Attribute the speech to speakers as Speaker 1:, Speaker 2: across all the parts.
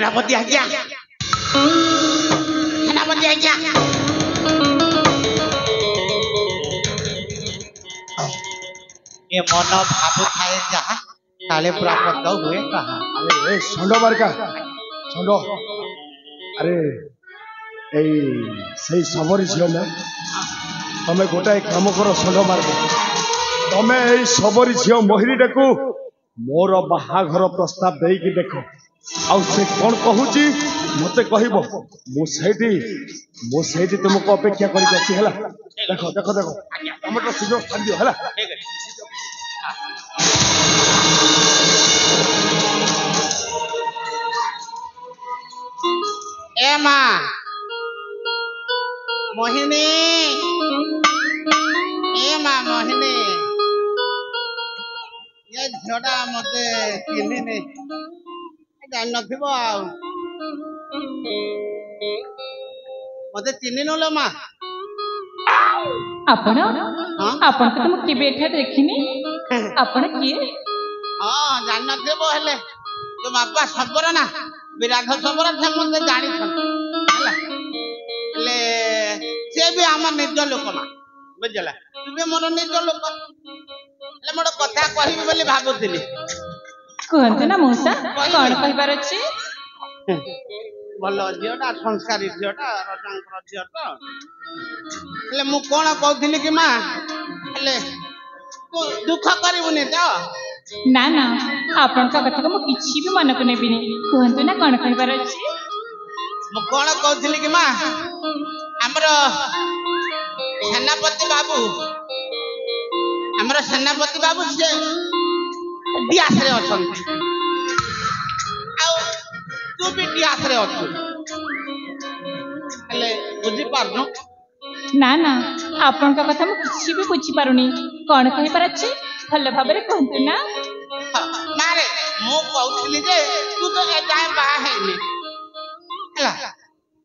Speaker 1: सेनापति आज्ञा सेनापति आज्ञा ये मन भावु थाए जहाँ काले प्राप्त हुए कहा
Speaker 2: अरे षंड बारका षंड अरे सही सबरी झील ना तमें गोटाए काम कर षंड मार्ग तमें यही सबरी झील मोहिनीटा को मोर बाहाघर प्रस्ताव देकी देख आउ से कौन कहूची मते कहबो मुझे तुमको अपेक्षा करके अच्छी है देख देख देख तुम तो शीघ्र स्थान दियो है
Speaker 1: ए माँ मोहिनी ए माँ मोहिनी ये झीलटा मत चिन्हिनी जान नथिबो आउ मते चिन्हिनु लो माँ
Speaker 3: आपण आपण तो तुम केबे एठा देखिनी आपण किए
Speaker 1: हां जान नथिबो हेले जो बापा सबर ना विराट सबर से मते जानि छन हला ले से भी हमर निज लोक मा बुझला तुबे मोर निज लोक ले मोर कथा कहिबे बोली भाबुतिली
Speaker 3: कहते ना मौसा कौन कहबार अछि
Speaker 1: भलो झियोटा संस्कारी झियोटा रजांकर झियोटा ले मु कोन कहथिली कि मां ले तू दुख करिबुनी तो
Speaker 3: ना ना आपण का कथा को किछि भी मन को नेबिनी कहते ना कौन कहबार अछि
Speaker 1: मु कोन कहथिली कि मां हमरो सेनापति बाबू से डियास रे अछंती तू भी डियास रे अछु ले बुझी पारनु
Speaker 3: ना ना आपण का कथा मु किछि भी बुझी पारुनी कौन कहबार अछि भल भाबरे कहंतु ना
Speaker 1: मारे मु कहउछली जे तू तो ए जाय बा हेनी हला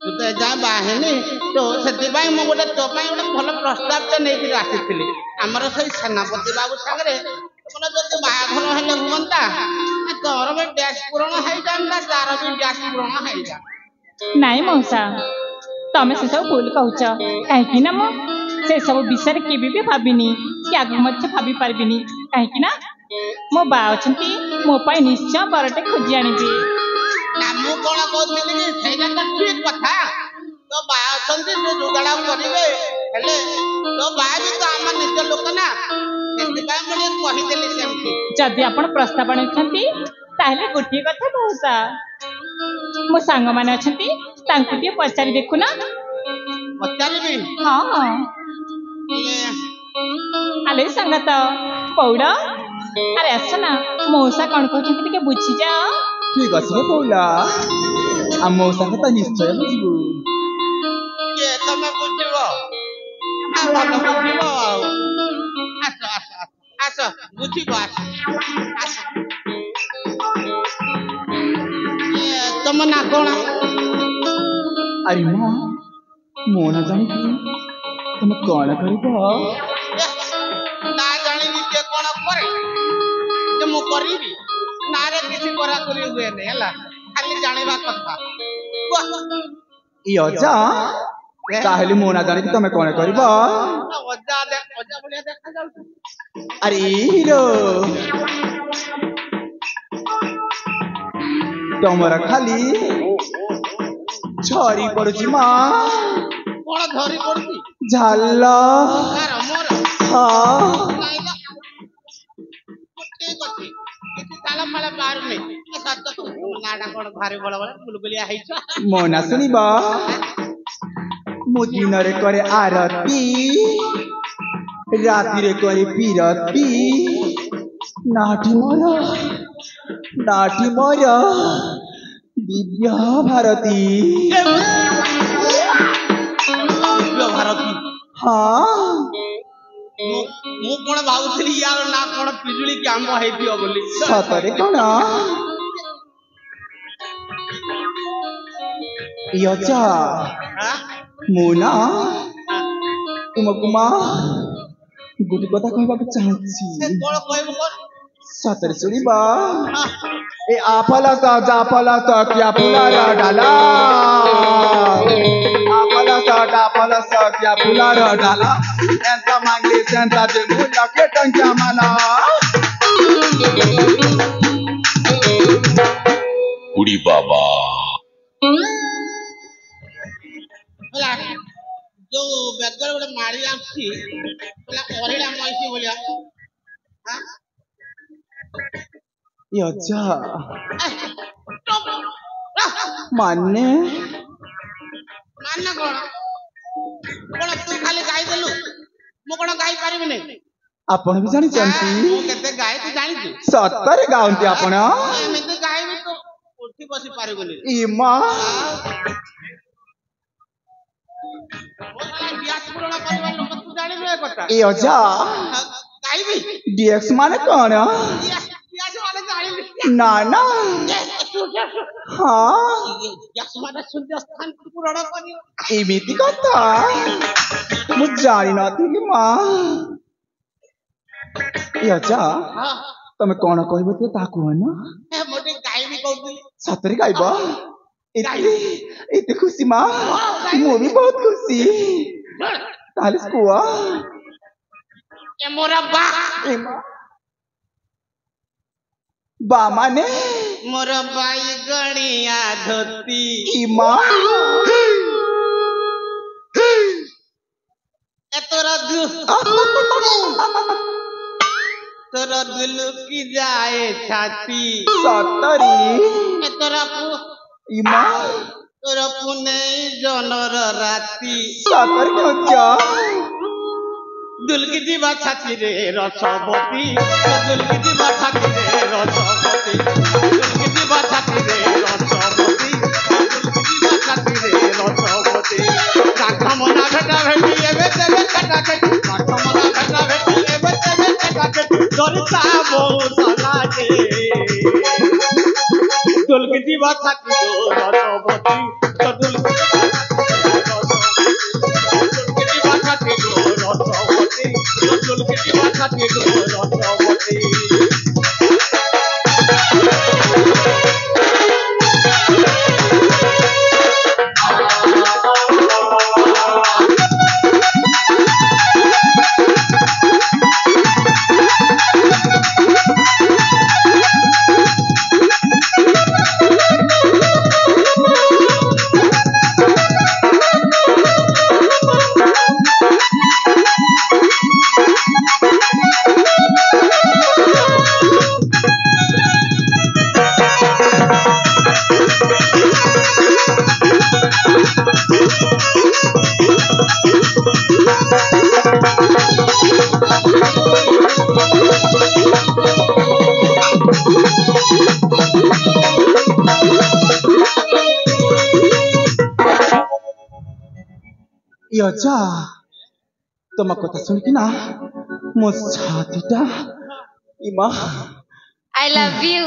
Speaker 1: तू तो ए जाय बा हेनी तो सेति भाई मु गोटे तो भाई गोटे भल प्रस्ताव ते नै कि आसीथिली हमर सही सेनापति बाबू संगरे कोन जो बाघर हेले हुंता तोर भी डैश पूर्ण है जानता तार भी डैश पूर्ण है जा
Speaker 3: नाई मौसा तमे से सब भूल कहउछ काहे कि ना मो से सब विषय के भी भाबिनी कि आगु मत भाबी पारबिनी काहे कि ना मो बा अछंती मो पाई निश्चय बरटे खोजी आनिबी
Speaker 1: ना मु कोन कहथिली कि सेटा त ठीक कथा तो बा अछंती जो जुगाड़ा करिवे हेले तो बा भी तो हमर निज लोक ना सेति भाई मने कहि देली सेमती
Speaker 3: जदि आपण प्रस्ताव आनिछंती ताहले गोटी कथा मौसा मो सांग माने अछंती तांकु ती पचारि देखु ना
Speaker 1: पचारिबी
Speaker 3: हां आले संगत पौड़ा अरे असना मौसा कौन कहछंती के बुझी जा
Speaker 4: ठीक अछि पौला आ मौसा के त निश्चय बुझबू
Speaker 1: ये तमे बुझिबो आ बुझिबो आस बुझिबो आस ये तम ना कोन
Speaker 4: अरे मां मो ना जानी कि तुम कौन करिबो
Speaker 1: ना जानी के कोन करे जे मु करिबी ना रे किछि करा करी हुए नै हला खाली जानिबा कथा
Speaker 4: ई अजा ताहले मो ना जानी कि तुम कौन करिबो
Speaker 1: अजा बोलिया देखा जाउ
Speaker 4: अरे हीरो तमरा खाली झरी पड़ुची मां
Speaker 1: कोन धरी पड़ती
Speaker 4: झाला
Speaker 1: यार मोर
Speaker 4: हां
Speaker 1: ठीक अछि किछि ताला फाला बाहर नै के सत्य नाडा कोन भारी बळ बळ बुलबुलिया हैछ
Speaker 4: मोना सुनिबा मो दिन रे करे आरती राति रे करे पीरती नाठी मोर दिव्य भारती हाँ
Speaker 1: मु कोन भाउथली यार ना कोन पिजुली के आंब हेतियो बोली
Speaker 4: सतरे कोन यचा मोना तुमको मां गुटी कथा कहबा के चाहछि
Speaker 1: से कोन कहबो कोन
Speaker 4: सतरी सुनिबा ए आपला सा जापला सा क्या फुलार डाला आपला सा क्या फुलार डाला एंता मांगली सेंता दे मुला के टंक्या माना
Speaker 5: उड़ी बाबा
Speaker 1: ହେଲା ଯୋଉ ବେଗରେ ଗୋଟେ ମାଡ଼ି ଆସୁଛି ହେଲା ଅରିଡ଼ା ମଇଁଷି ଭଳିଆ
Speaker 4: यजा माने
Speaker 1: ମାନେ କଣ କଣ ତୁ ଖାଲି ଗାଇ ଦେଲୁ ମୁଁ କଣ ଗାଇ ପାରିବିନି
Speaker 4: आपण भी जानी चंती
Speaker 1: ମୁଁ କେତେ ଗାଏ ତୁ ଜାଣିଛୁ
Speaker 4: सत्तर गाउंती आपण
Speaker 1: ଏମିତି ଗାଇବି ତୁ ଉଠି ବସି ପାରିବୁନି
Speaker 4: इमा
Speaker 1: ଗ୍ୟାସ ପୂରଣ କରିବା ଲୋକ ତୁ ଜାଣିଲୁ ଏ କଥା
Speaker 4: यजा
Speaker 1: ଗାଇବି
Speaker 4: डीएक्स माने कौन
Speaker 1: ଗ୍ୟାସ ମାନେ ଜାଣିବି
Speaker 4: ना ना हाँ
Speaker 1: ଗ୍ୟାସ ମାନେ ଶୂନ୍ୟ ସ୍ଥାନ ପୂରଣ କରିବ
Speaker 4: एमिति कथा मु जानी नथिली मां यजा तमे कौन कहबो ते ता कहन
Speaker 1: ମୁଁ ଟିକେ ଗାଇବି କହୁଥିଲି
Speaker 4: सतरी गाइबा इतने खुशी मां मु भी बहुत खुशी ताले कुआ
Speaker 1: ଏ ମୋର ବା
Speaker 4: बा माने
Speaker 1: ମୋର ବାଇଗଣିଆ ଧୋତି
Speaker 4: इमा
Speaker 1: ଏ ତୋର ଦୁଲୁକି ଯାଏ ଛାତି
Speaker 4: सतरी
Speaker 1: ଏ
Speaker 4: इमा
Speaker 1: ତୋର ପୁନେଇ ଜନର ରାତି
Speaker 4: सतरी क्या
Speaker 1: ଦୁଲକି ଯିବା ଛାତିରେ ରସବତୀ ଦୁଲକି ଯିବା ଛାତିରେ ରସବତୀ ଦୁଲକି ଯିବା ଛାତିରେ ରସବତୀ ଦୁଲକି ଯିବା ଛାତିରେ ରସବତୀ କାଠ ମନା ଭେଟା ଭେଟି ଏବେ ତେବେ ଛେଟା ଛେଟି କାଠ ମନା ଭେଟା ଭେଟି ଏବେ ତେବେ ଛେଟା ଛେଟି ଦରିତା ବହୁତ ଲାଗେ ଦୁଲକି ଯିବା ଛାତିରେ ରସବତୀ ଦୁଲକି ଯିବା ଛାତିରେ ରସବତୀ दुलकी जीवा छाती रसवती
Speaker 4: यजा तुम कथा सुनकी ना मो छातीटा इमा
Speaker 6: I love you.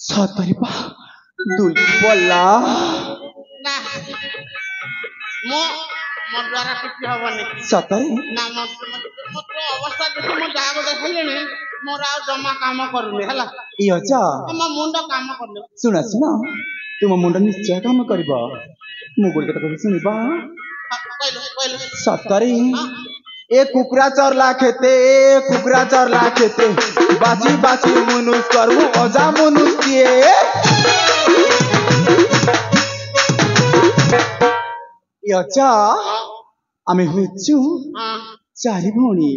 Speaker 4: सतरी पा दुल पल्ला
Speaker 1: ना ମୋ ଦ୍ୱାରା କିଛି ହବନି
Speaker 4: सतरी
Speaker 1: ନା ମୋ ଅବସ୍ଥା ଦେଖି ମୁଁ ଯାହା ଗୋଟେ ହେଲିଣି ମୋର ଆଉ ଜମା କାମ କରୁନି ହେଲା
Speaker 4: यजा
Speaker 1: ମୋ ମୁଣ୍ଡ କାମ କରୁନି
Speaker 4: सुन सुन तुम मुंड निश्चय काम करबा मु गुड कथा सुनिबा
Speaker 1: କହିଲୁ
Speaker 4: सतरी ए कुकरा चरला खेते बाची बाची मुनुस करमु अजा मुनुस किए यचा आमे हुचु चारि भौणी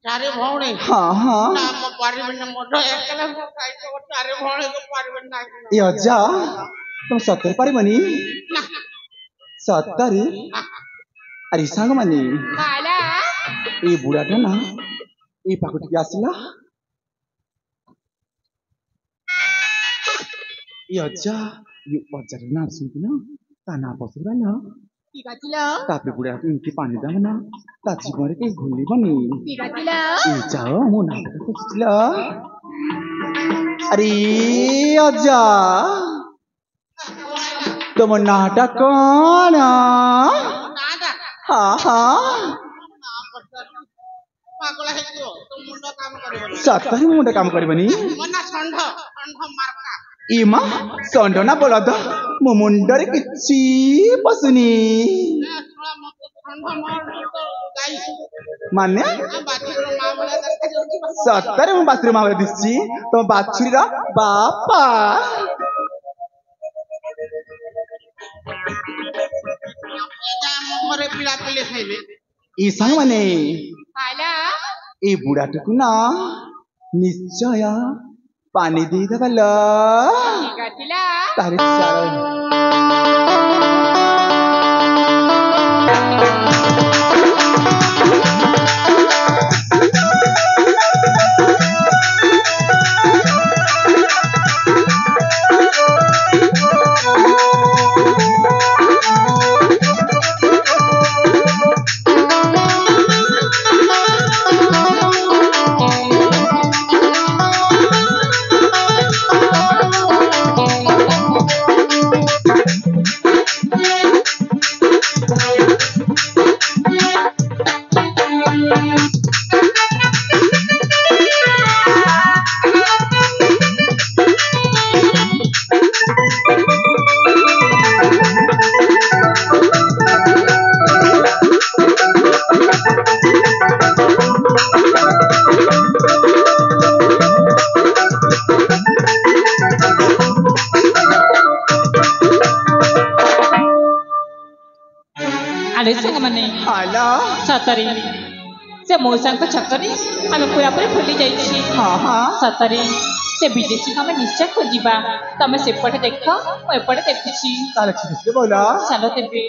Speaker 1: ଚାରି ଭଉଣୀ
Speaker 4: हाँ हाँ
Speaker 1: ନା ମୁଁ ପାରିବିନି ମୋଟ ଏକଲା ମୁଁ ଖାଇଛି ଚାରି ଭଉଣୀ ତ ପାରିବିନି ନାହିଁ
Speaker 4: यजा तुम सत्तर पारिबनी
Speaker 1: ନା
Speaker 4: सत्तर अरे सांग माने
Speaker 6: Mala.
Speaker 4: ए बुढ़ाटा ना ए पाकुटी आसिला यजा ये बजार ना सुनती ना ताना पसुरा ना
Speaker 6: Tiga-tilo.
Speaker 4: तापे बुढ़ा इनके पानी दाम ना ता जीवन के घुली बनी
Speaker 6: Tiga-tilo.
Speaker 4: ए जाओ मो ना तो चिला अरे यजा तुम नाटक कौन
Speaker 1: ନାଟା
Speaker 4: हाँ हाँ
Speaker 1: ନା ପଚାରି ପାଗଳ ହେଇଯିବ ତୋ ମୁଣ୍ଡ କାମ କରିବନି
Speaker 4: ସତରେ ମୁଣ୍ଡ କାମ କରିବନି
Speaker 1: ମୋ ନା ଷଣ୍ଢ ମାର୍କା
Speaker 4: ଇମା ଷଣ୍ଢ ନା ବଳଦ ମୋ ମୁଣ୍ଡରେ କିଛି ପଶୁନି
Speaker 1: ଷଣ୍ଢ ମୋର ଗାଈ
Speaker 4: ମାନେ
Speaker 1: ବାଛୁରୀର ମା ଭଳିଆ ଦେଖାଯାଉଛି
Speaker 4: ସତରେ ମୁଁ ବାଛୁରୀ ମା ଭଳିଆ ଦିଶୁଛି ତମ ବାଛୁରୀର ବାପା
Speaker 1: ଆମ ଘରେ ପିଲାପିଲି ଖାଇବେ
Speaker 4: ଏ ସାଙ୍ଗମାନେ
Speaker 6: Hala.
Speaker 4: ଏ ବୁଢାଟିକୁ ନା ନିଶ୍ଚୟ ପାଣି ଦେଇଦେବା ଲ
Speaker 6: Gatila.
Speaker 4: ତାରି ଚାଳ
Speaker 3: ଆରେ ସାଙ୍ଗମାନେ
Speaker 4: ହାଲୋ
Speaker 3: ସତରେ ସେ ମଉସାଙ୍କ ଛକରେ ଆମେ ପୁରାପୁରି ଭୁଲି ଯାଇଛି
Speaker 4: ହଁ ହଁ
Speaker 3: ସତରେ ସେ ବିଦେଶୀକୁ ଆମେ ନିଶ୍ଚୟ ଖୋଜିବା ତମେ ସେପଟେ ଦେଖ ମୁଁ ଏପଟେ ଦେଖୁଛି
Speaker 4: ତାହେଲେ ଠିକ ଅଛି ବୋଲ
Speaker 3: ଚାଲ ତେବେ